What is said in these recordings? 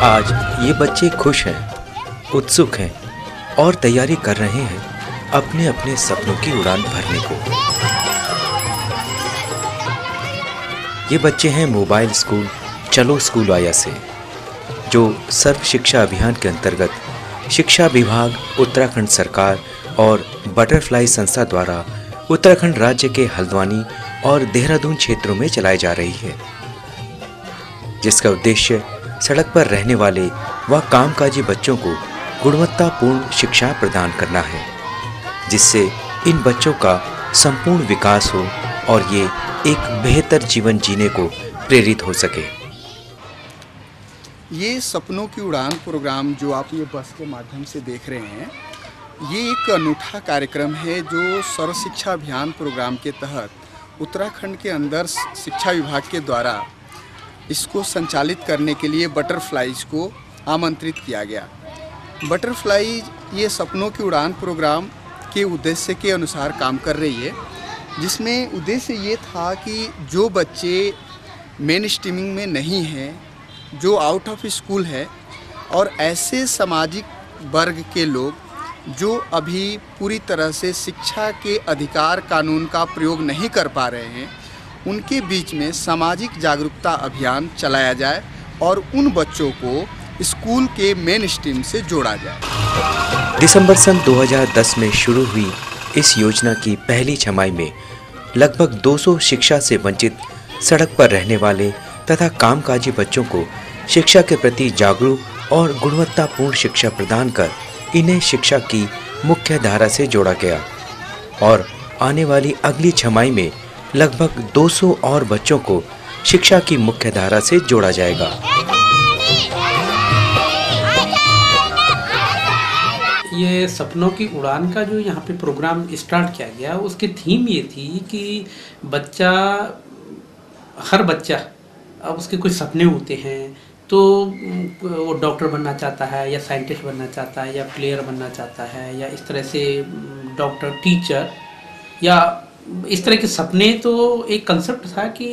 आज ये बच्चे खुश हैं, उत्सुक हैं और तैयारी कर रहे हैं अपने अपने सपनों की उड़ान भरने को। ये बच्चे हैं मोबाइल स्कूल चलो स्कूल आया से, जो सर्व शिक्षा अभियान के अंतर्गत शिक्षा विभाग, उत्तराखंड सरकार और बटरफ्लाई संस्था द्वारा उत्तराखंड राज्य के हल्द्वानी और देहरादून क्षेत्रों में चलाई जा रही है, जिसका उद्देश्य सड़क पर रहने वाले व कामकाजी बच्चों को गुणवत्तापूर्ण शिक्षा प्रदान करना है, जिससे इन बच्चों का संपूर्ण विकास हो और ये एक बेहतर जीवन जीने को प्रेरित हो सके। ये सपनों की उड़ान प्रोग्राम जो आप ये बस के माध्यम से देख रहे हैं, ये एक अनूठा कार्यक्रम है जो सर्व शिक्षा अभियान प्रोग्राम के तहत उत्तराखंड के अंदर शिक्षा विभाग के द्वारा इसको संचालित करने के लिए बटरफ्लाईज को आमंत्रित किया गया। बटरफ्लाई ये सपनों की उड़ान प्रोग्राम के उद्देश्य के अनुसार काम कर रही है, जिसमें उद्देश्य ये था कि जो बच्चे मेन स्ट्रीमिंग में नहीं हैं, जो आउट ऑफ स्कूल है और ऐसे सामाजिक वर्ग के लोग जो अभी पूरी तरह से शिक्षा के अधिकार कानून का प्रयोग नहीं कर पा रहे हैं, उनके बीच में सामाजिक जागरूकता अभियान चलाया जाए और उन बच्चों को स्कूल के मेन स्ट्रीम से जोड़ा जाए। दिसंबर सन 2010 में शुरू हुई इस योजना की पहली छमाही में लगभग 200 शिक्षा से वंचित सड़क पर रहने वाले तथा कामकाजी बच्चों को शिक्षा के प्रति जागरूक और गुणवत्तापूर्ण शिक्षा प्रदान कर इन्हें शिक्षा की मुख्य धारा से जोड़ा गया और आने वाली अगली छमाही में लगभग 200 और बच्चों को शिक्षा की मुख्य धारा से जोड़ा जाएगा। ये सपनों की उड़ान का जो यहाँ पे प्रोग्राम स्टार्ट किया गया, उसकी थीम ये थी कि हर बच्चा अब उसके कुछ सपने होते हैं, तो वो डॉक्टर बनना चाहता है या साइंटिस्ट बनना चाहता है या प्लेयर बनना चाहता है या इस तरह से डॉक्टर, टीचर या इस तरह के सपने। तो एक कंसेप्ट था कि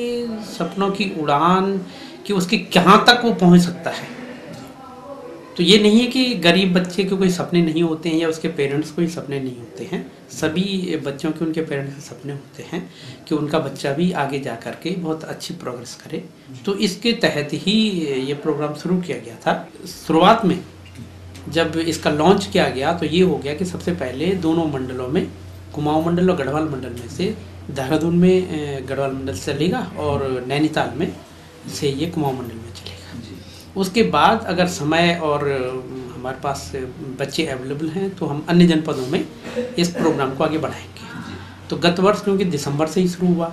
सपनों की उड़ान कि उसके कहाँ तक वो पहुँच सकता है। तो ये नहीं है कि गरीब बच्चे के कोई सपने नहीं होते हैं या उसके पेरेंट्स को ही सपने नहीं होते हैं, सभी बच्चों के उनके पेरेंट्स के सपने होते हैं कि उनका बच्चा भी आगे जा कर के बहुत अच्छी प्रोग्रेस करे। तो इसके तहत ही ये प्रोग्राम शुरू किया गया था। शुरुआत में जब इसका लॉन्च किया गया तो ये हो गया कि सबसे पहले दोनों मंडलों में, कुमाऊं मंडल और गढ़वाल मंडल में से देहरादून में गढ़वाल मंडल चलेगा और नैनीताल में से ये कुमाऊं मंडल में चलेगा। उसके बाद अगर समय और हमारे पास बच्चे अवेलेबल हैं तो हम अन्य जनपदों में इस प्रोग्राम को आगे बढ़ाएंगे। तो गत वर्ष क्योंकि दिसंबर से ही शुरू हुआ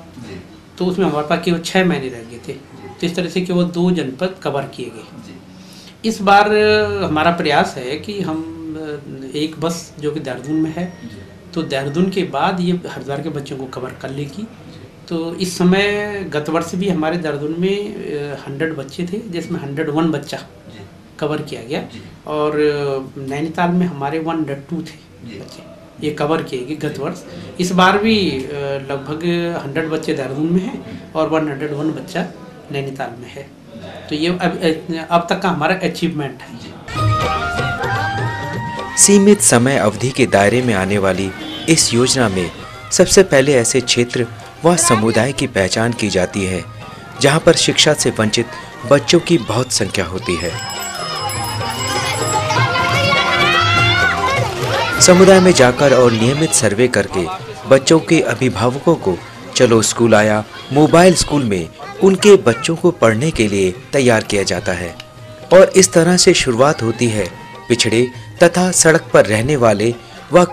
तो उसमें हमारे पास केवल 6 महीने रह गए थे, तो इस तरह से केवल 2 जनपद कवर किए गए। इस बार हमारा प्रयास है कि हम एक बस जो कि देहरादून में है, तो देहरादून के बाद ये हरिद्वार के बच्चों को कवर कर लेगी। तो इस समय गत वर्ष भी हमारे देहरादून में 100 बच्चे थे, जिसमें 101 बच्चा कवर किया गया और नैनीताल में हमारे 102 थे बच्चे, ये कवर किए गए गत वर्ष। इस बार भी लगभग 100 बच्चे देहरादून में हैं और 101 बच्चा नैनीताल में है। तो ये अब तक का हमारा अचीवमेंट है। सीमित समय अवधि के दायरे में आने वाली इस योजना में सबसे पहले ऐसे क्षेत्र व समुदाय की पहचान की जाती है जहां पर शिक्षा से वंचित बच्चों की बहुत संख्या होती है। समुदाय में जाकर और नियमित सर्वे करके बच्चों के अभिभावकों को चलो स्कूल आया मोबाइल स्कूल में उनके बच्चों को पढ़ने के लिए तैयार किया जाता है और इस तरह से शुरुआत होती है पिछड़े तथा सड़क पर रहने वाले व